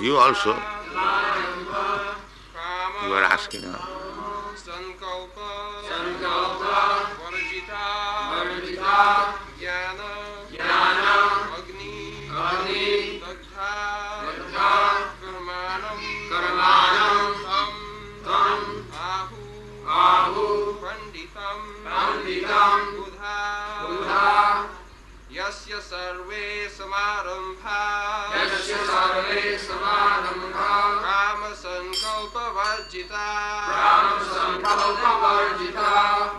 You also. You are asking. Sankalpa, Jnana, Agni, Dagdha, Karmanam, Tam, Ahu, Paṇḍitam, Buddha, Yasya sarve samarambha, Kama sankalpa varjita,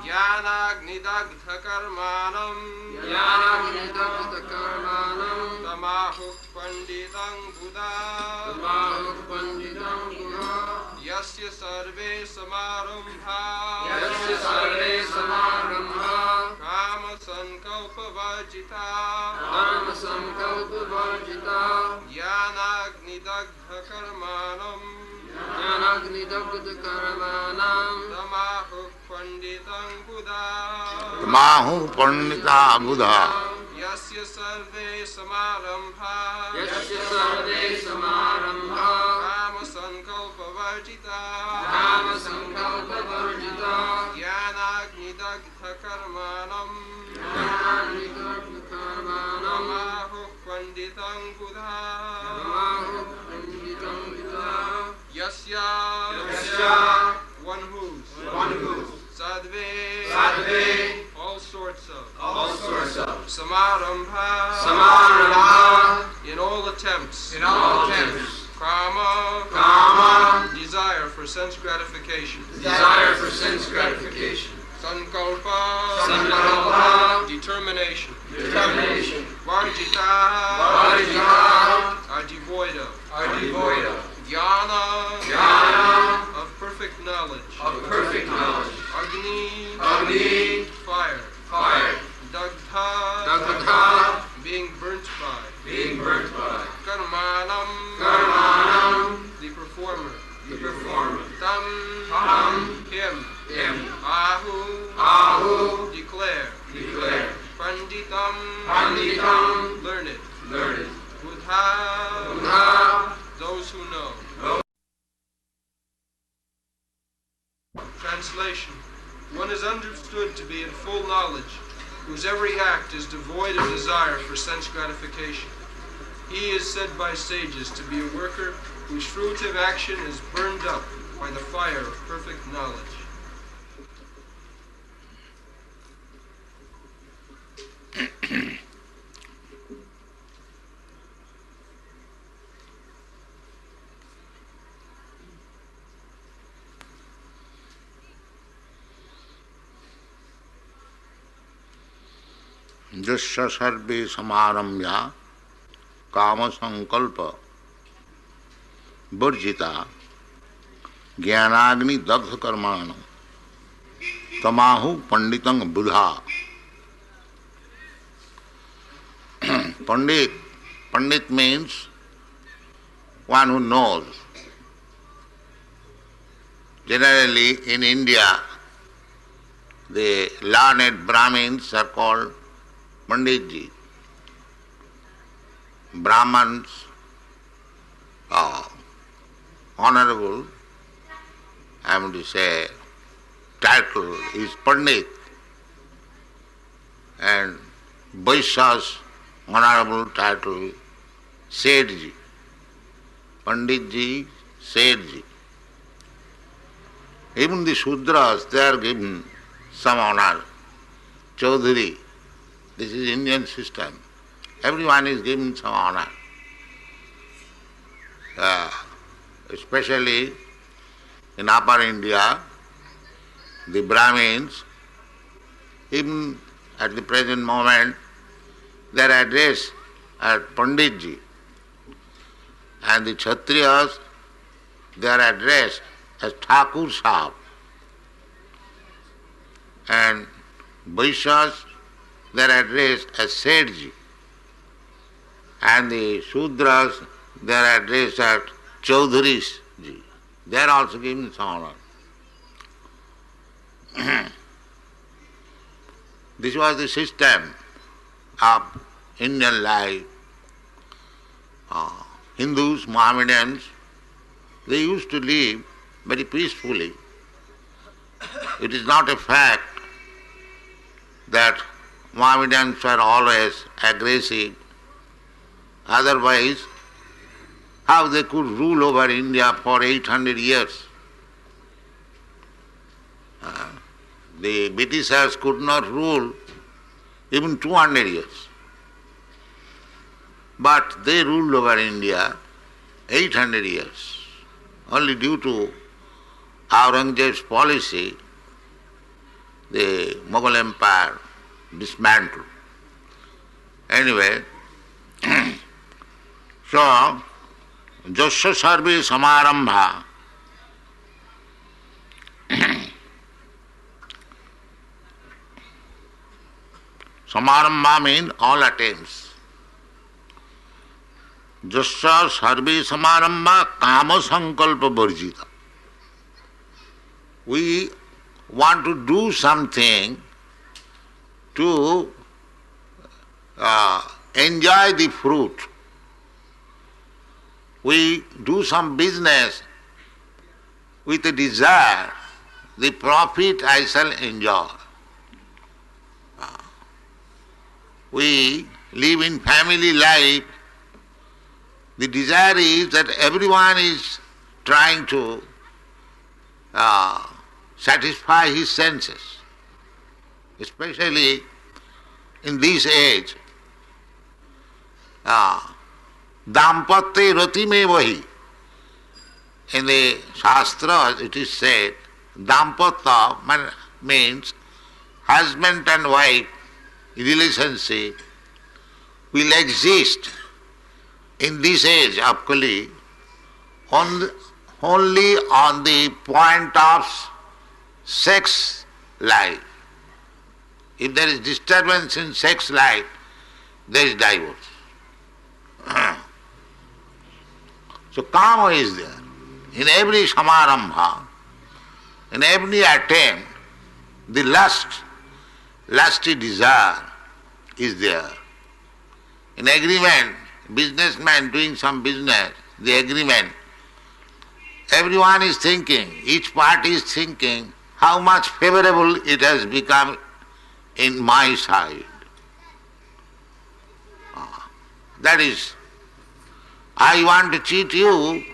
Jnanagni dagdha karmanam, Tamahuk Paṇḍitam Buddha, Yasya sarve samarambha, Kama sankalpa varjita, Jnanagni dagdha karmanam, Tamahuk Paṇḍitam Buddha, Mahu Paṇḍita Buddha. Yasya sarve samarambha, Kama sankalpa varjita, Jnanagni dagdha karmanam, Tamahuk Paṇḍitam Buddha, Yasya, one whose, Sadve, all sorts of, Samarambha, in all attempts, Kama, desire for sense gratification, Sankalpa, determination, Varjita, are devoid of, Jnana, of perfect knowledge, Agni, fire, Dagdha, being burnt by, Karmanam, the performer, Tam, him, Ahu, declare, Paṇḍitam, learned, Buddha, those who know. Translation. One is understood to be in full knowledge, whose every act is devoid of desire for sense gratification. He is said by sages to be a worker whose fruitive action is burned up by the fire of perfect knowledge. Jasya sarve samarambhya kama sankalpa varjita jnanagni dagdha karmanam tamahu Paṇḍitam Buddha. Pandit means one who knows. Generally in India, the learned Brahmins are called Panditji. Brahmans, honorable, I am to say, title is Pandit, and Vaishya's honorable title Sethji. Panditji, Sethji. Even the Shudras, they are given some honor. Chaudhary. This is Indian system. Everyone is given some honor. Especially in Upper India, the Brahmins, even at the present moment, they are addressed as Panditji. And the Kshatriyas, they are addressed as Thakur Sahab. And Vaishyas, they are addressed as Sethji. And the Shudras, they are addressed as Chaudharyji. They are also given some honor. This was the system of Indian life. Hindus, Mohammedans, they used to live very peacefully. It is not a fact that Mohammedans were always aggressive. Otherwise, how they could rule over India for 800 years? The Britishers could not rule even 200 years. But they ruled over India 800 years. Only due to Aurangzeb's policy, the Mughal Empire dismantled. Anyway, so, Jasya Sarve Samarambha. Samarambha means all attempts. Jasya Sarve Samarambha Kama Sankalpa Varjita. We want to do something to enjoy the fruit. We do some business with a desire, the profit I shall enjoy. We live in family life. The desire is that everyone is trying to satisfy his senses, especially in this age. Dampatya rati me vahi. In the Shastras it is said, Dampatya means husband and wife relationship will exist in this age of Kali only on the point of sex life. If there is disturbance in sex life, there is divorce. So Kama is there. In every Samarambha, in every attempt, the lusty desire is there. In agreement, businessman doing some business, the agreement, everyone is thinking, each party is thinking how much favorable it has become in my side. That is, I want to cheat you,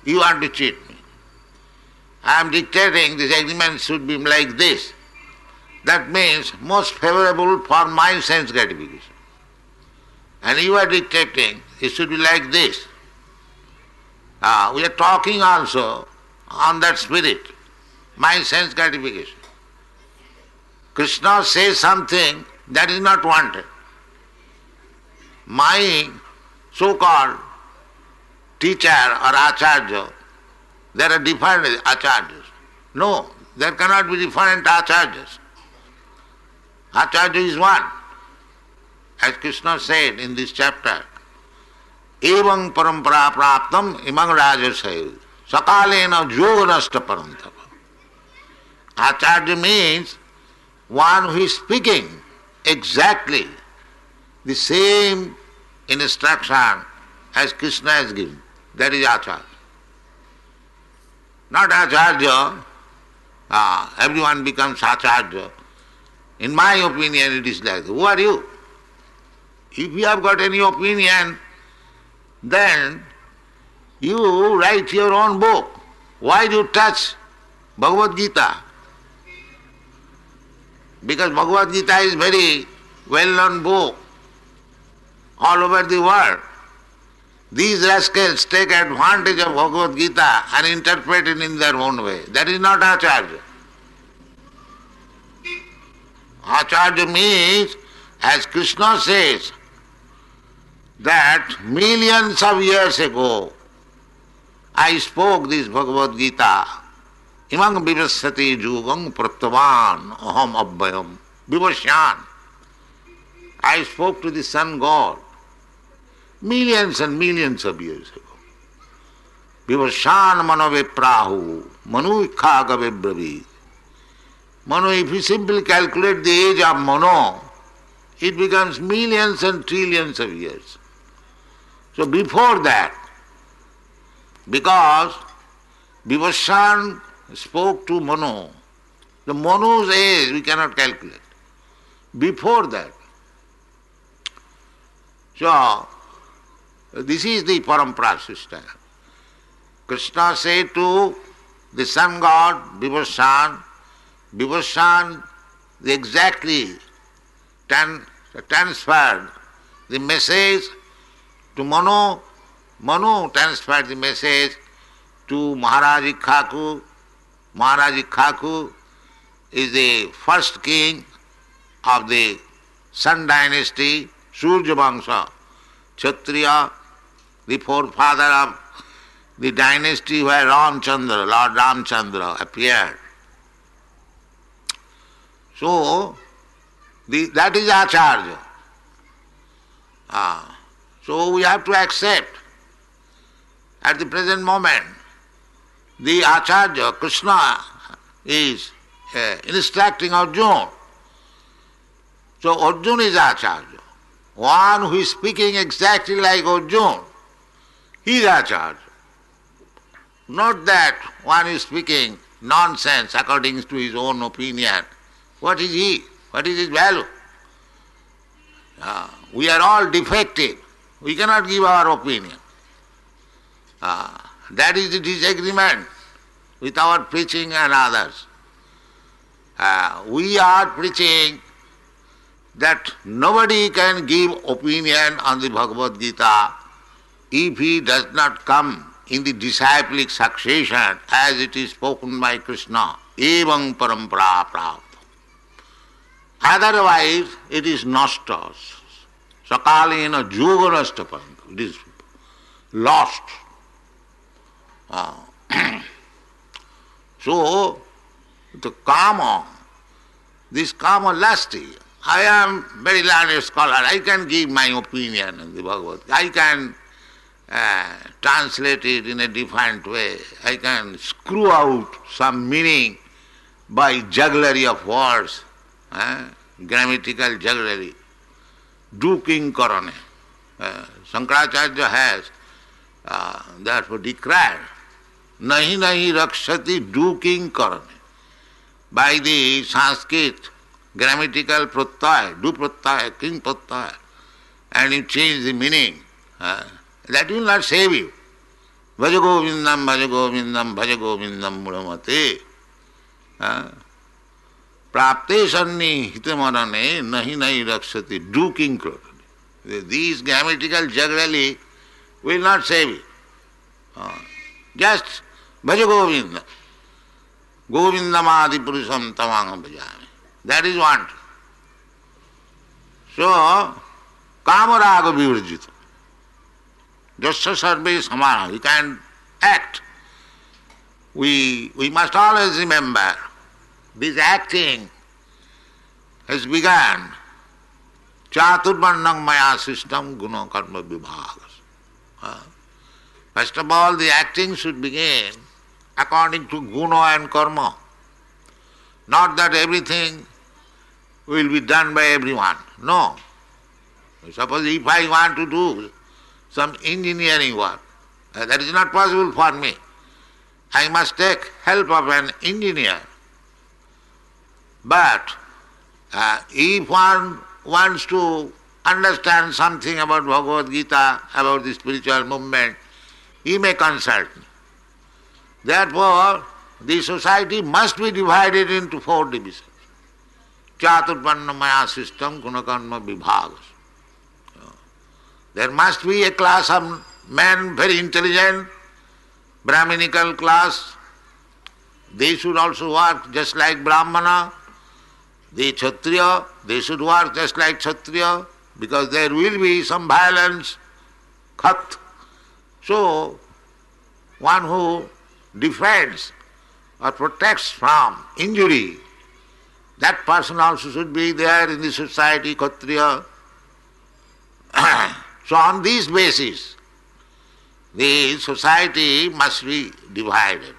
you want to cheat me. I am dictating this agreement should be like this. That means most favorable for my sense gratification. And you are dictating it should be like this. We are talking also on that spirit, my sense gratification. Kṛṣṇa says something that is not wanted. My so-called teacher or acharya, there are different acharyas. No, there cannot be different acharyas. Acharya is one. As Kṛṣṇa said in this chapter, Evang parampara praptam imang rajasaya sakalena yoganasta parantapa. Acharya means one who is speaking exactly the same instruction as Kṛṣṇa has given. That is Acharya. Not Acharya, everyone becomes Acharya. In my opinion, it is like that. Who are you? If you have got any opinion, then you write your own book. Why do you touch Bhagavad Gita? Because Bhagavad Gita is very well-known book all over the world. These rascals take advantage of Bhagavad Gita and interpret it in their own way. That is not Acharya. Acharya means, as Kṛṣṇa says, that millions of years ago I spoke this Bhagavad Gita. Imang vivasati jugam prattavan aham abhayam vivasyan. I spoke to the sun god millions and millions of years ago. Vivasyan manave prahu manu ikkhagave bravi. Manu, if you simply calculate the age of Manu, it becomes millions and trillions of years. So before that, Because Vivasvan spoke to Manu. The Manu's age we cannot calculate. Before that. So, this is the parampara system. Kṛṣṇa said to the sun god Vivasvan, Vivasvan exactly transferred the message to Manu. Manu transferred the message to Maharaj Ikṣhaku. Maharaj Ikṣhaku is the first king of the Sun dynasty, Surya Vangsha, Kshatriya, the forefather of the dynasty where Ramchandra, Lord Ramchandra appeared. So, that is Acharya. So we have to accept at the present moment the Acharya, Kṛṣṇa, is instructing Arjuna. So Arjuna is Acharya. One who is speaking exactly like Arjuna, he is Acharya. Not that one is speaking nonsense according to his own opinion. What is he? What is his value? We are all defective. We cannot give our opinion. That is the disagreement with our preaching and others. We are preaching that nobody can give opinion on the Bhagavad Gita if he does not come in the disciplic succession as it is spoken by Kṛṣṇa, evam parampara prapta. Otherwise it is nastas. Sakalena yoga nastapanta. It is lost. So, the kama, this kama lusty, I am very learned scholar, I can give my opinion on the Bhagavad Gita. I can translate it in a different way. I can screw out some meaning by jugglery of words, grammatical jugglery. Duking karane. Shankaracharya has therefore declared, nahi nahi rakshati duking karane. By the Sanskrit grammatical pratyaya, du pratyaya, king pratyaya, and you change the meaning, that will not save you. Bhaja govindam, bhaja govindam, bhaja govindam mulamate. Prapte sanni hitamarane nahi nahi rakshati duking karane. These grammatical jugglery will not save you. Just bhaja govindam. Govindamadi purusham tamangam bhajami. That is one. So, kamaraga vivarjita. Jasya sarve samana. We can act. We must always remember this acting has begun. Chaturvarnam maya system guna karma vibhagas. First of all, the acting should begin according to guna and karma. Not that everything will be done by everyone. No. Suppose if I want to do some engineering work, that is not possible for me. I must take help of an engineer. But if one wants to understand something about Bhagavad Gita, about the spiritual movement, he may consult me. Therefore, the society must be divided into 4 divisions. Chaturvarna maya system, gunakarma vibhagas. There must be a class of men very intelligent, Brahminical class. They should also work just like Brahmana. The Kshatriya, they should work just like Kshatriya, because there will be some violence, khat. So, one who defends or protects from injury, that person also should be there in the society, Kshatriya. So on this basis, the society must be divided.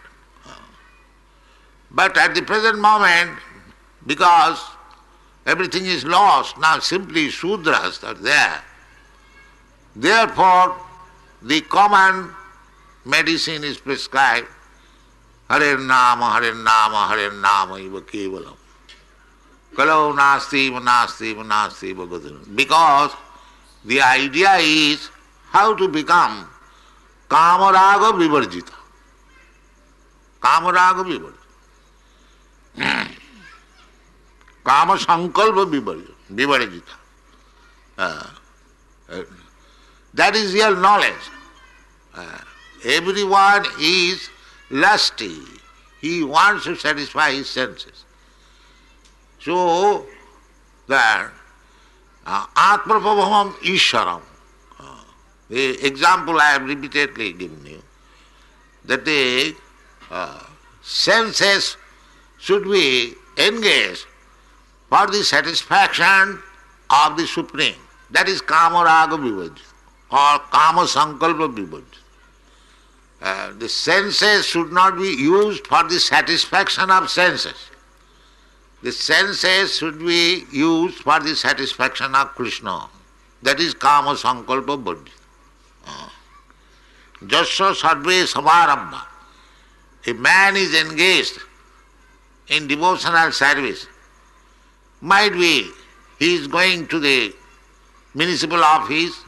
But at the present moment, because everything is lost, now simply Shudras are there. Therefore, the common medicine is prescribed. Hare Nama, iva kevalam. Kalau nasti, nasti. Because the idea is how to become kamaraga vivarjita. Kamaraga vivarjita. Kama sankalpa vivarjita. That is real knowledge. Everyone is lusty. He wants to satisfy his senses. So, that Atmapabhavam Isharam, the example I have repeatedly given you, that the senses should be engaged for the satisfaction of the Supreme. That is Kamaraga Vivaj or Kama Sankalpa Vivaj. The senses should not be used for the satisfaction of senses. The senses should be used for the satisfaction of Kṛṣṇa. That is Kama Sankalpa Buddhi. Jasya sarve samarabha. A man is engaged in devotional service. Might be he is going to the municipal office,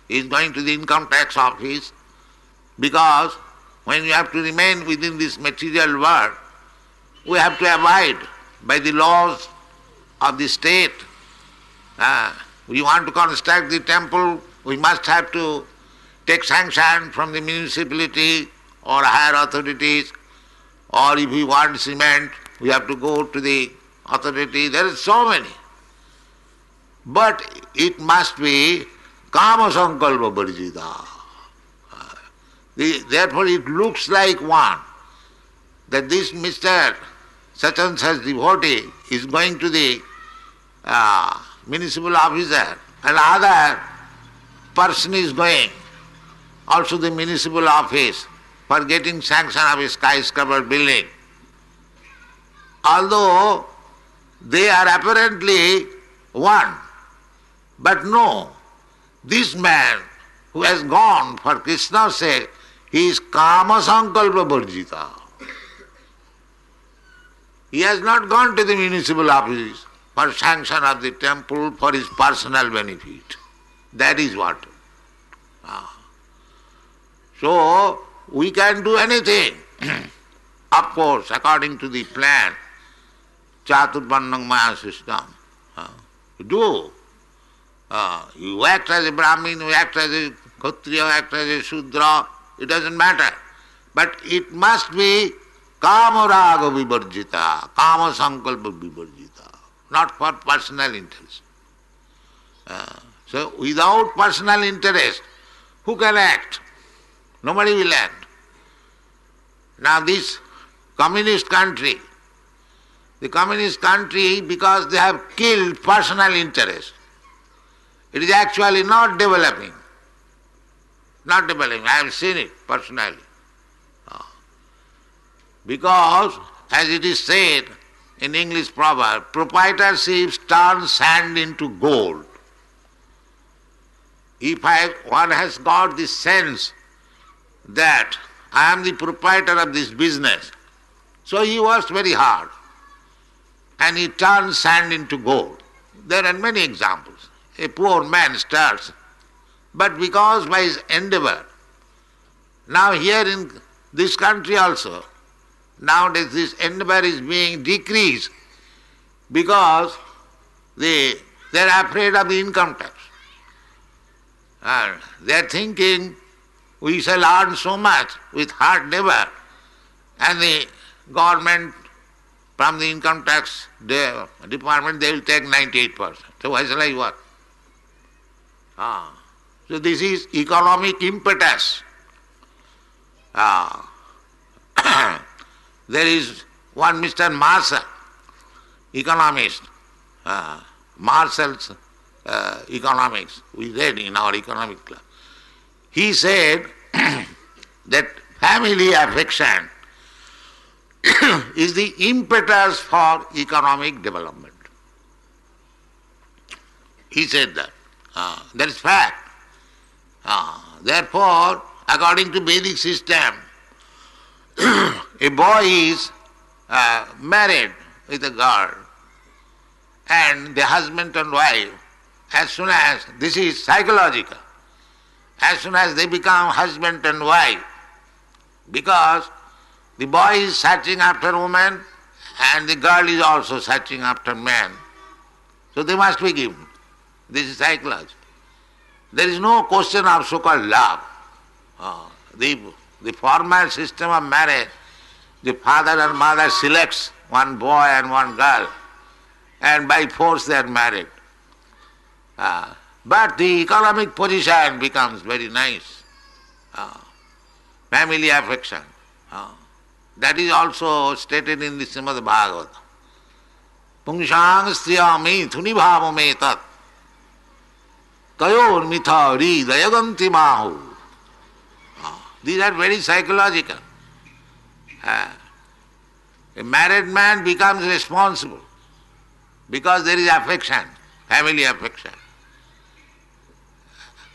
he is going to the income tax office, because when you have to remain within this material world, we have to abide by the laws of the state. We want to construct the temple, we must have to take sanction from the municipality or higher authorities, or if we want cement, we have to go to the authority. There are so many. But it must be Kama Sankalpa Varjita. Therefore it looks like one, that this Mr. such and such devotee is going to the municipal officer, and other person is going also the municipal office for getting sanction of a skyscraper building. Although they are apparently one, but no, this man who has gone for Kṛṣṇa's sake, he is Kama Sankalpa Varjita. He has not gone to the municipal office for sanction of the temple for his personal benefit. That is what. So, we can do anything. Of course, according to the plan, Chaturvarnam Maya system. Do. You act as a Brahmin, you act as a Kshatriya, act as a Shudra, it doesn't matter. But it must be Kamaraga Vivarjita, Kama Sankalpa Vivarjita, not for personal interest. So without personal interest, who can act? Nobody will act. Now this communist country, because they have killed personal interest, it is actually not developing. Not developing. I have seen it personally. Because, as it is said in English proverb, proprietorship turns sand into gold. If one has got the sense that I am the proprietor of this business, so he works very hard and he turns sand into gold. There are many examples. A poor man starts, but because by his endeavor, now here in this country also, nowadays this endeavor is being decreased because they are afraid of the income tax. They are thinking we shall earn so much with hard labor, and the government from the income tax department they will take 98%. So why shall I work? So this is economic impetus. There is one Mr. Marshall, economist, Marshall's economics, we read in our economic class. He said that family affection is the impetus for economic development. He said that. That is fact. Therefore, according to Vedic system, a boy is married with a girl, and the husband and wife, as soon as, this is psychological, as soon as they become husband and wife, because the boy is searching after woman and the girl is also searching after man, so they must be given. This is psychology. There is no question of so-called love. The formal system of marriage, the father and mother selects one boy and one girl, and by force they are married. But the economic position becomes very nice. Family affection. That is also stated in the Srimad Bhagavata. Pungsang striyami thuni bhavame tat tayor mithari dayaganti mahu. These are very psychological. A married man becomes responsible because there is affection, family affection.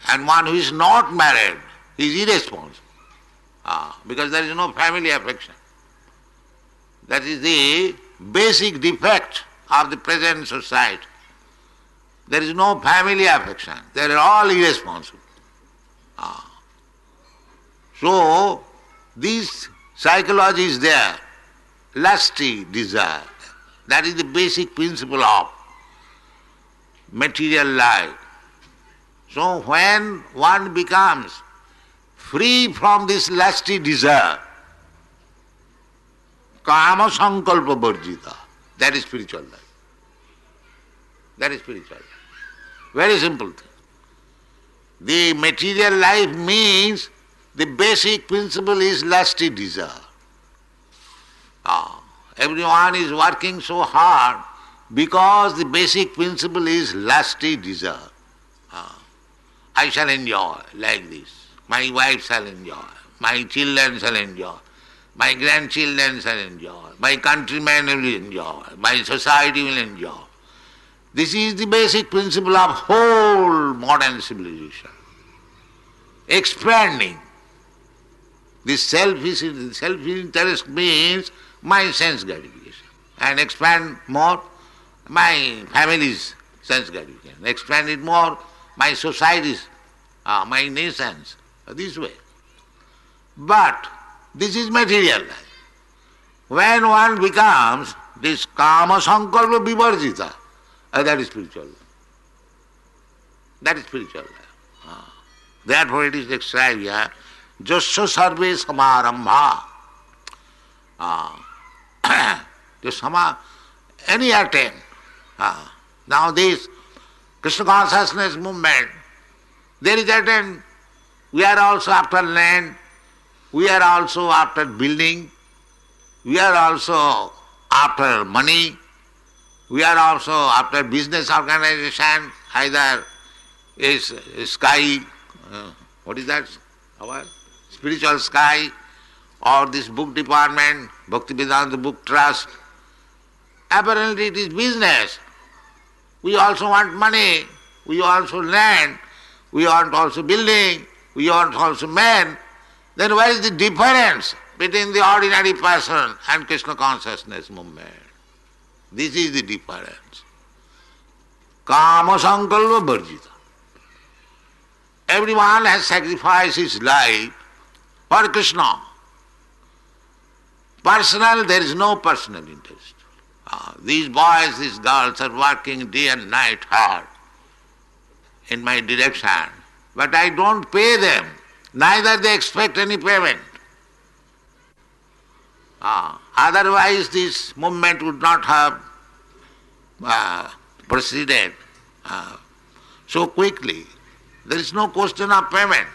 And one who is not married is irresponsible because there is no family affection. That is the basic defect of the present society. There is no family affection. They are all irresponsible. So, this psychology is there, lusty desire. That is the basic principle of material life. So, when one becomes free from this lusty desire, kama sankalpa varjita, that is spiritual life. That is spiritual life. Very simple thing. The material life means the basic principle is lusty desire. Everyone is working so hard because the basic principle is lusty desire. I shall enjoy like this. My wife shall enjoy. My children shall enjoy. My grandchildren shall enjoy. My countrymen will enjoy. My society will enjoy. This is the basic principle of whole modern civilization. Expanding. This self-interest means my sense gratification. And expand more, my family's sense gratification. Expand it more, my society's, my nation's, this way. But this is material life. When one becomes this kama sankalpa vivarjita, that is spiritual life. That is spiritual life. Therefore it is described here, jasya sarve samarambha. Any attempt. Now this Kṛṣṇa consciousness movement, there is attempt. We are also after land, we are also after building, we are also after money, we are also after business organization, either is sky, what is that? Our spiritual sky, or this book department, Bhaktivedanta Book Trust. Apparently it is business. We also want money, we also land, we want also building, we want also men. Then where is the difference between the ordinary person and Kṛṣṇa consciousness movement? This is the difference. Kama sankalpa varjita. Everyone has sacrificed his life for Kṛṣṇa. Personal, there is no personal interest. These boys, these girls are working day and night hard in my direction, but I don't pay them, neither they expect any payment. Otherwise this movement would not have proceeded so quickly. There is no question of payment.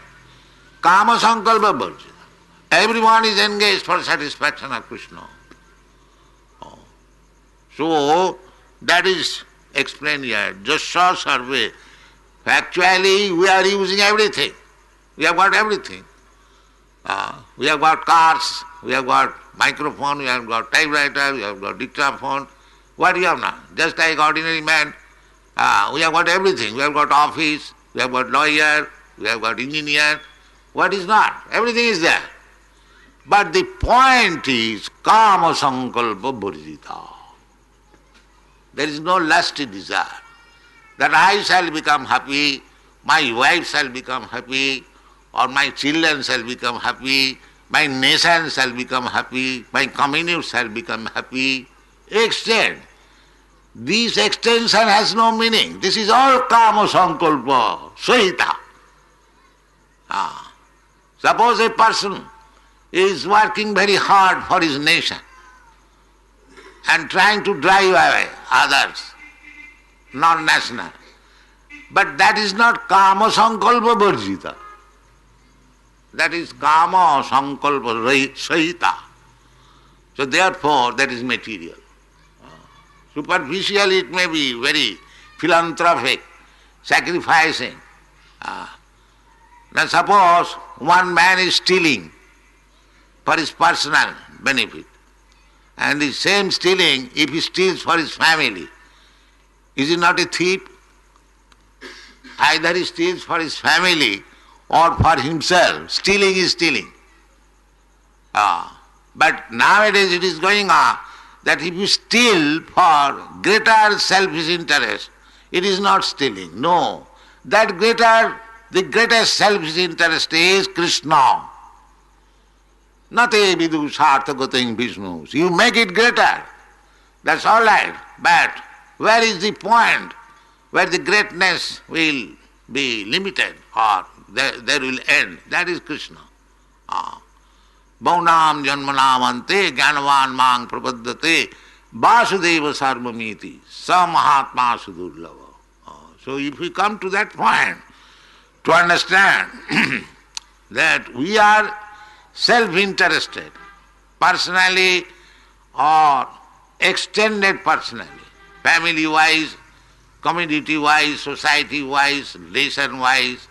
Kama sankalpa varjita. Everyone is engaged for satisfaction of Kṛṣṇa. So that is explained here. Jasya sarve. Actually we are using everything. We have got everything. We have got cars, we have got microphone, we have got typewriter, we have got dictaphone. What do you have now? Just like ordinary man. We have got everything. We have got office, we have got lawyer, we have got engineer, What is not? Everything is there. But the point is kama sankalpa burjita. There is no lusty desire that I shall become happy, my wife shall become happy, or my children shall become happy, my nation shall become happy, my community shall become happy. Extend. This extension has no meaning. This is all kama sankalpa sahita. Suppose a person is working very hard for his nation and trying to drive away others, non-national. But that is not kama sankalpa varjita. That is kama sankalpa sahita. So therefore that is material. Superficially it may be very philanthropic, sacrificing. Now suppose one man is stealing for his personal benefit, and the same stealing, if he steals for his family, is he not a thief? Either he steals for his family or for himself. Stealing is stealing. But nowadays it is going on that if you steal for greater selfish interest, it is not stealing. No. The greatest selfish interest is Kṛṣṇa. Nate vidu sarthagating Vishnu. You make it greater. That's all right. But where is the point where the greatness will be limited or there will end? That is Kṛṣṇa. Bhaunam janmanamante jnanavan mang prapaddate vasudeva sarvamiti sa mahatma sudurlava. So if we come to that point to understand that we are self-interested, personally or extended personally, family-wise, community-wise, society-wise, nation-wise,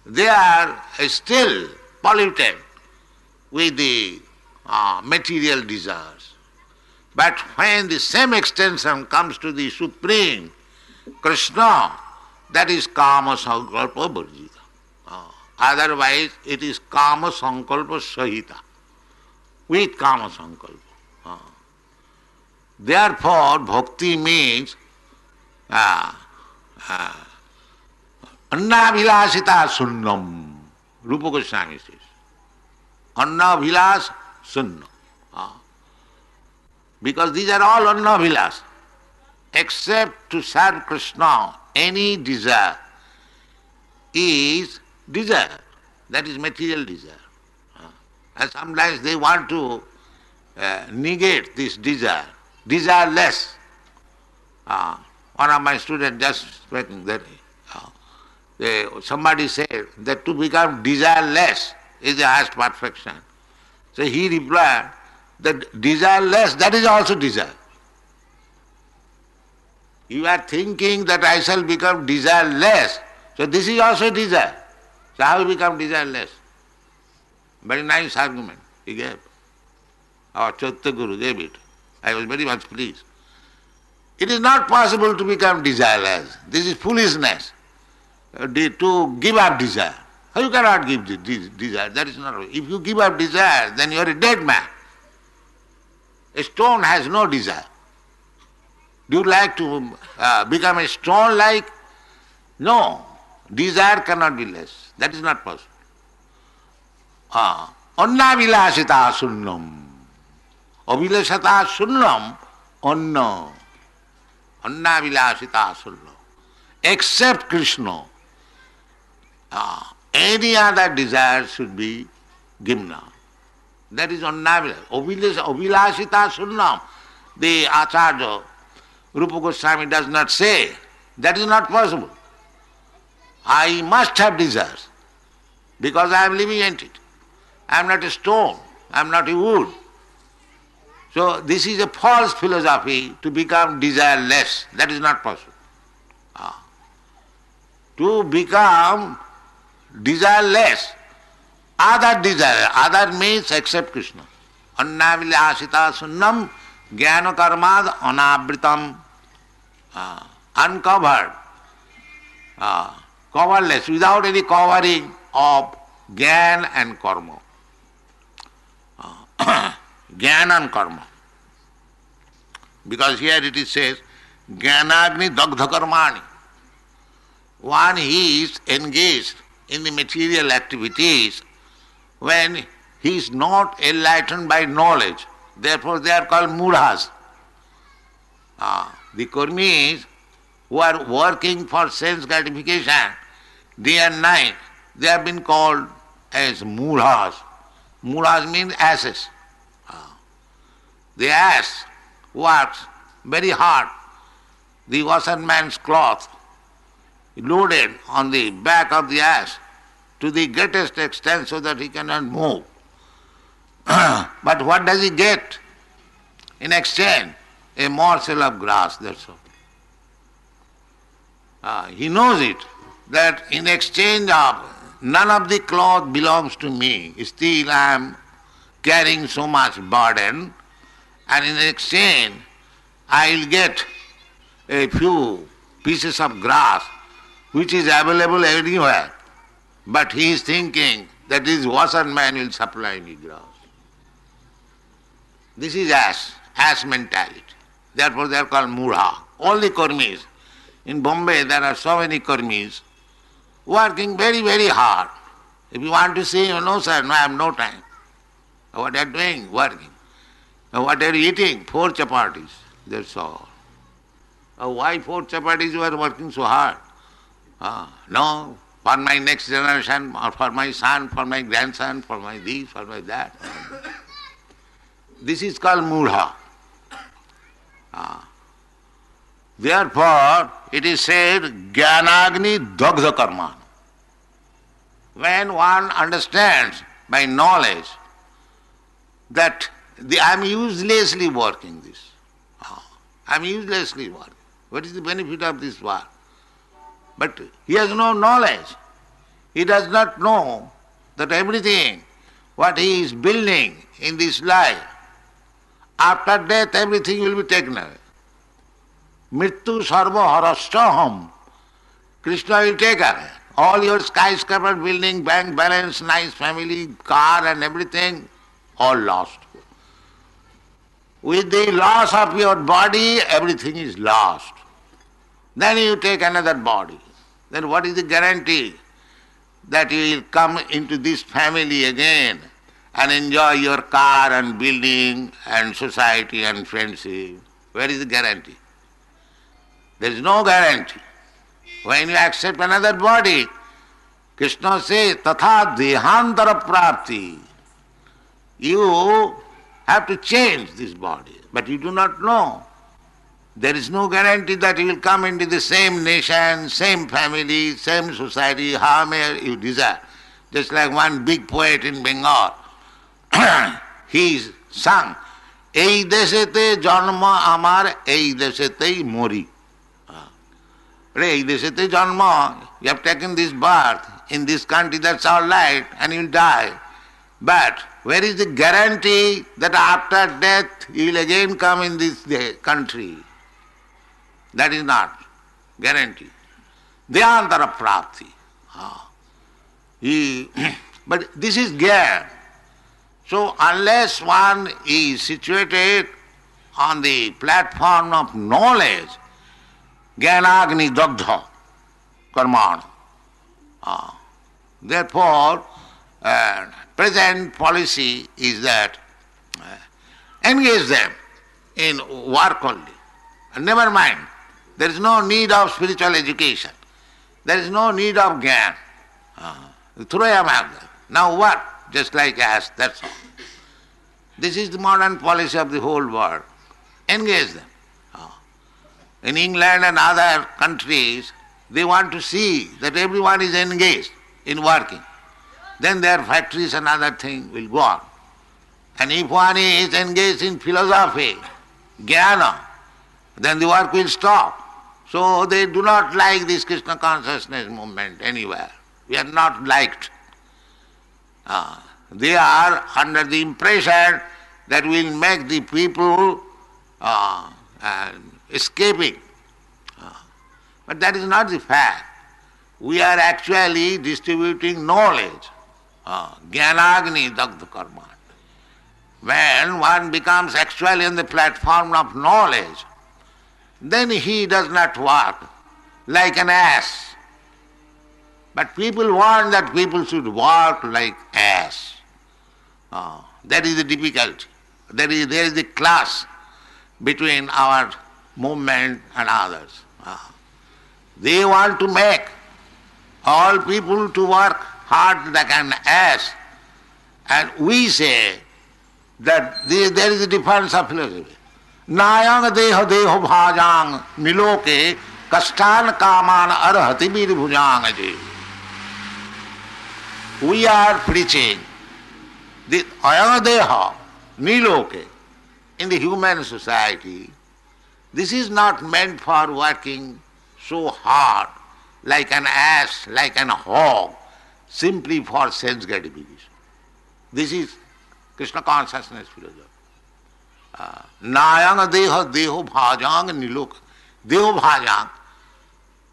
they are still polluted with the material desires. But when the same extension comes to the Supreme Kṛṣṇa, that is kama sankalpa varjita. Otherwise it is kama sankalpa sahita, with kama sankalpa. Therefore bhakti means annabhilasita sunnam. Rupa Goswami says. Annabhilas sunnam. Because these are all annabhilas. Except to serve Kṛṣṇa, any desire is desire. That is material desire. And sometimes they want to negate this desire, desireless. One of my students just speaking that somebody said that to become desireless is the highest perfection. So he replied that desireless, that is also desire. You are thinking that I shall become desireless, so this is also desire. So how you become desireless? Very nice argument he gave. Our Chaitya Guru gave it. I was very much pleased. It is not possible to become desireless. This is foolishness. To give up desire. How you cannot give desire? That is not. If you give up desire, then you are a dead man. A stone has no desire. Do you like to become a stone like? No. Desire cannot be less. That is not possible. Annavilasita sunnam. Avilasata sunnam anna. Annavilasita sunnam. Except Kṛṣṇa. Any other desire should be gimna. That is annavilasita. Avilasita sunnam. The Acharya Rupa Goswami does not say. That is not possible. I must have desires because I am living entity. I am not a stone, I am not a wood. So this is a false philosophy to become desireless. That is not possible. To become desireless, other means except Kṛṣṇa. Annavilasita sunnam jnana karmad anavritam. Uncovered, coverless, without any covering of Jnana and Karma. Jnana and Karma. Because here it is says, Jnanagni dagdha karmani. One he is engaged in the material activities when he is not enlightened by knowledge. Therefore they are called mudhas. The karmis who are working for sense gratification day and night, they have been called as mudhas. Mudhas means asses. The ass works very hard. The washerman's cloth loaded on the back of the ass to the greatest extent so that he cannot move. But what does he get in exchange? A morsel of grass, that's all. He knows it, that in exchange of none of the cloth belongs to me, still I am carrying so much burden, and in exchange I will get a few pieces of grass which is available everywhere. But he is thinking that this washerman will supply me grass. This is ass mentality. Therefore they are called mudha. All the karmis. In Bombay there are so many karmis working very, very hard. If you want to say, no sir, no, I have no time. What are you doing? Working. What are you eating? 4 chapatis. That's all. Why 4 chapatis you are working so hard? No, for my next generation, or for my son, for my grandson, for my this, for my that. This is called mudha. Therefore, it is said, Jnanagni dagdha karma. When one understands by knowledge that I am uselessly working this. I am uselessly working. What is the benefit of this work? But he has no knowledge. He does not know that everything what he is building in this life, after death everything will be taken away. Mrityu sarva harastaham. Kṛṣṇa will take away. All your skyscraper building, bank balance, nice family, car and everything, all lost. With the loss of your body, everything is lost. Then you take another body. Then what is the guarantee that you will come into this family again and enjoy your car and building and society and friendship? Where is the guarantee? There is no guarantee. When you accept another body, Kṛṣṇa says, tatha dehantara prapti. You have to change this body, but you do not know. There is no guarantee that you will come into the same nation, same family, same society, however you desire. Just like one big poet in Bengal, he sung, Ei deshete janma amar, ei deshete mori. Ei deshete janma, you have taken this birth in this country, that's all right, and you will die. But where is the guarantee that after death you will again come in this country? That is not guarantee. Dhyantara prapti. But this is gyan. So unless one is situated on the platform of knowledge, jnanagni dagdha karmana. Therefore, present policy is that engage them in work only. And never mind, there is no need of spiritual education. There is no need of jnana. Throw a magnet. Now what? Just like ass, that's all. This is the modern policy of the whole world. Engage them. In England and other countries, they want to see that everyone is engaged in working. Then their factories and other things will go on. And if one is engaged in philosophy, jnana, then the work will stop. So they do not like this Kṛṣṇa consciousness movement anywhere. We are not liked. They are under the impression that we will make the people escaping. But that is not the fact. We are actually distributing knowledge. Jnanagni dagdha karma. When one becomes actually on the platform of knowledge, then he does not walk like an ass. But people want that people should walk like ass. That is the difficulty. There is the clash between our movement and others. They want to make all people to work hard like an ass, and we say that there is a difference of philosophy. Nayang deha deho bhajang niloke kashtan kaman arhati bir bhujang. We are preaching the ayang deha niloke in the human society. This is not meant for working so hard like an ass, like an hog, simply for sense gratification. This is Krishna consciousness philosophy. Nayang deha deho bhajang nilok. Deho bhajang.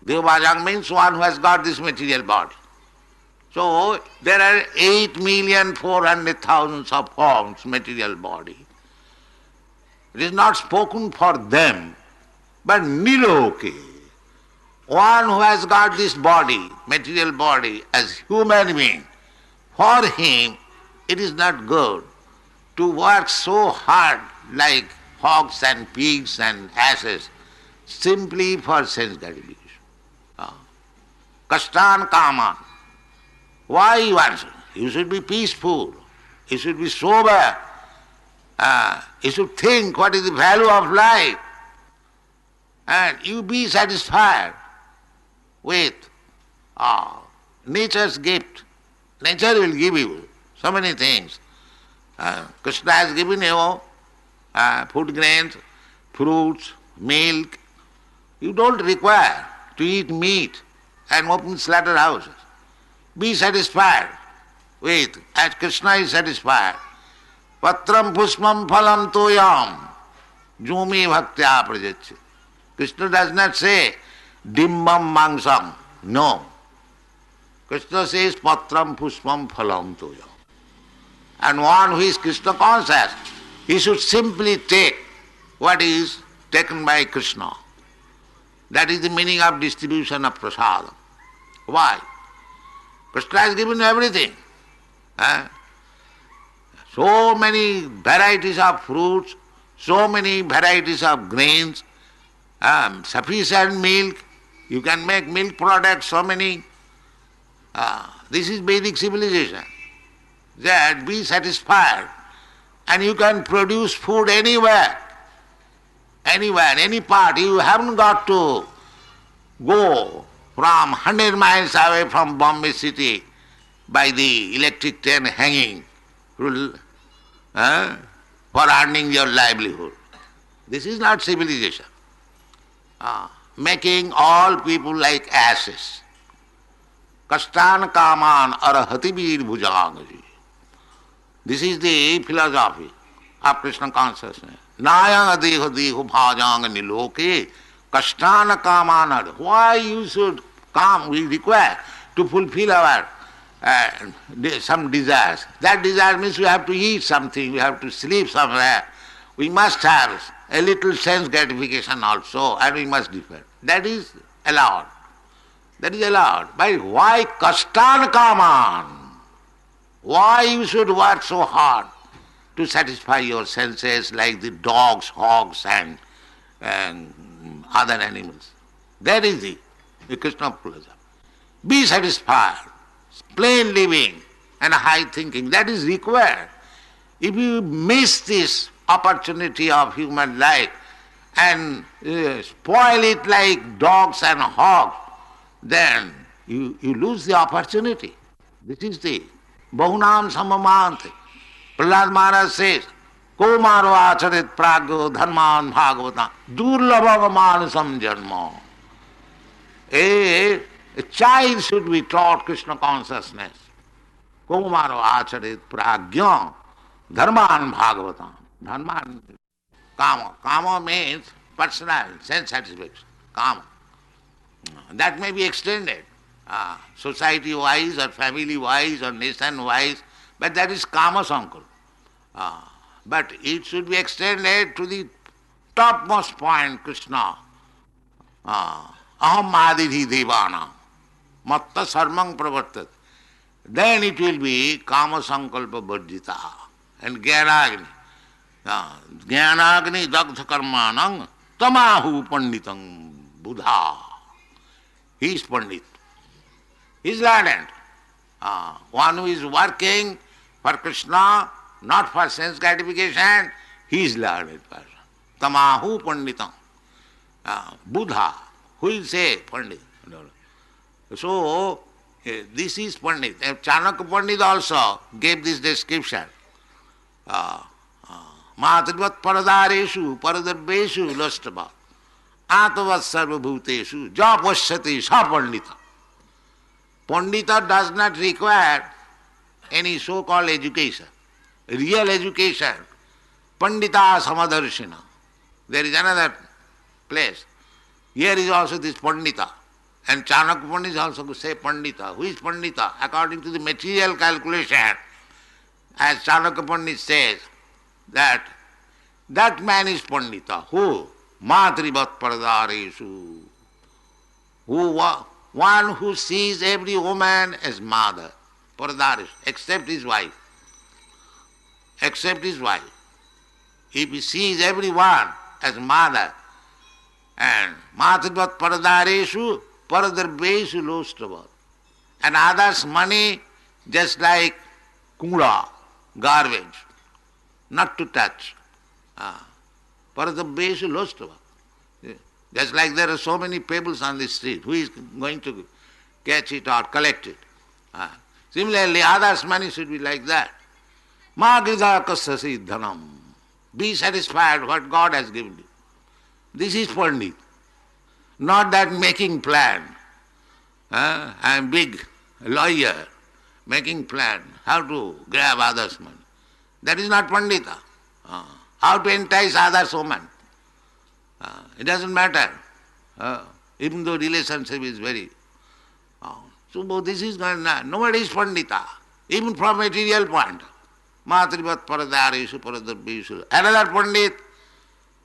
Deho bhajang means one who has got this material body. So there are 8,400,000 of forms, material body. It is not spoken for them, but niloke. One who has got this body, material body, as human being, for him it is not good to work so hard like hogs and pigs and asses simply for sense gratification. Kashtan kaman. Why you answer? You should be peaceful. You should be sober. You should think what is the value of life. And you be satisfied with nature's gift. Nature will give you so many things. Kṛṣṇa has given you food grains, fruits, milk. You don't require to eat meat and open slaughterhouses. Be satisfied with, as Kṛṣṇa is satisfied. Patram pushpam phalam toyam jumi bhaktya prajacche. Kṛṣṇa does not say dimbam mangsam. No. Kṛṣṇa says patram pushpam phalam toyam. And one who is Kṛṣṇa conscious, he should simply take what is taken by Kṛṣṇa. That is the meaning of distribution of prasadam. Why? Kṛṣṇa has given everything. So many varieties of fruits, so many varieties of grains, sufficient milk. You can make milk products, so many. This is Vedic civilization. That be satisfied. And you can produce food anywhere, any part. You haven't got to go from 100 miles away from Bombay city by the electric train hanging for earning your livelihood. This is not civilization. Making all people like asses. Kashtan kaman arhati bir bhujangaji. This is the philosophy of Krishna consciousness. Nayang deho deho bhajang niloke kashtan kaman. Why you should come? We require to fulfill our some desires. That desire means we have to eat something, we have to sleep somewhere. We must have a little sense gratification also, and we must differ. That is allowed. That is allowed. But why kashtan kaman? Why you should work so hard to satisfy your senses like the dogs, hogs and other animals? That is the Kṛṣṇa philosophy. Be satisfied. Plain living and high thinking, that is required. If you miss this opportunity of human life and spoil it like dogs and hogs, then you lose the opportunity. This is the Bahunam Samamante. Prahlad Maharaj says, Komaro acharit pragyo dharman bhagavata durlabham manasam janma. A child should be taught Krishna consciousness. Komaro acharit pragyo dharman bhagavata. Dharman, kama. Kama means personal, sense satisfaction. Kama. That may be extended. society-wise or family-wise or nation-wise, but that is kama sankalpa. But it should be extended to the topmost point, Kṛṣṇa. Aham adidhi devana, matta sarvang pravartat. Then it will be kama sankalpa varjita and jnanagni. Jnanagni dagdha karmanang tamahu panditang buddha. He is pandit. He is learned. One who is working for Kṛṣṇa, not for sense gratification, he is learned person. Tamahu panditang. Buddha. Who will say pandit? So, this is pandit. Chanakya Pandit also gave this description. Matrivat paradareshu paradarbeshu lastava atavat sarvabhuteshu japashyati sa pandita. Pandita does not require any so-called education, real education. Pandita samadarshina. There is another place. Here is also this Pandita. And Chanakya Pandit also say Pandita. Who is Pandita? According to the material calculation, as Chanakya Pandit says, that man is Pandita. Who? Matrivat paradareshu. One who sees every woman as mother. Paradareshu. Except his wife. Except his wife. If he sees everyone as mother, and matrivat paradareshu paradarbeshu lostavat. And others' money just like kura, garbage, not to touch. Paradarbeshu lostavat. Just like there are so many pebbles on the street, who is going to catch it or collect it? Similarly, others' money should be like that. Ma gridha kasasi dhanam. Be satisfied what God has given you. This is Pandit. Not that making plan. I am big lawyer, making plan how to grab others' money. That is not Pandita. How to entice others' woman. It doesn't matter. Even though relationship is very... So this is not... Nobody is Pandita. Even from material point. Matrivat paradareshu paradarbeshu. Another Pandit,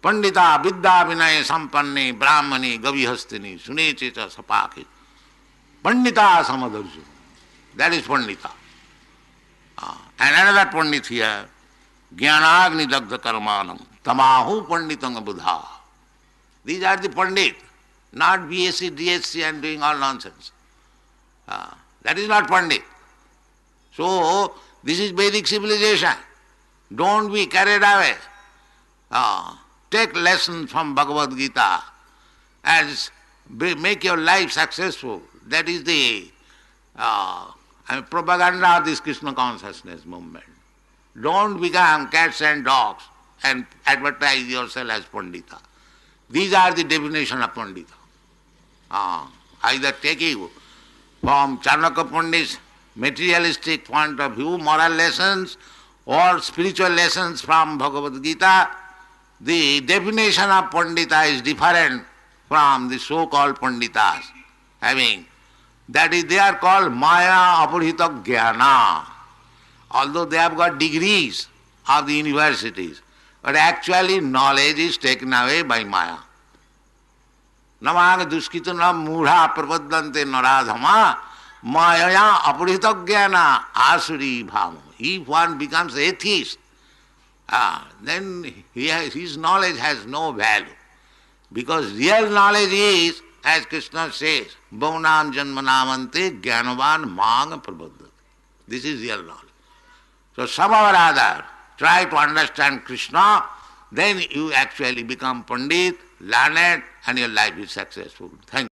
Pandita vidya vinaya sampanne brahmani gavihastini sunecheta sapaki. Pandita samadarsu. That is Pandita. And another Pandit here, jnanagni dagdha karmanam tamahu panditanga buddha. These are the Pandit, not BSc, DSc and doing all nonsense. That is not Pandit. So, this is Vedic civilization. Don't be carried away. Take lessons from Bhagavad Gita and make your life successful. That is the propaganda of this Kṛṣṇa consciousness movement. Don't become cats and dogs and advertise yourself as Pandita. These are the definition of Pandita. Either taking from Chanakya Pandit's materialistic point of view, moral lessons, or spiritual lessons from Bhagavad Gita, the definition of Pandita is different from the so-called Panditas. That is, they are called Maya Apurhita Jnana. Although they have got degrees of the universities, but actually knowledge is taken away by Maya. Namaga duskitana mudha prapaddante naradhama Maya apurhita jnana asuri bhama. If one becomes atheist, then his knowledge has no value. Because real knowledge is, as Kṛṣṇa says, Bhavanam janmanamante jnanavan mang prapaddati. This is real knowledge. So somehow or other, try to understand Kṛṣṇa, then you actually become Pandit, learned, and your life is successful. Thank you.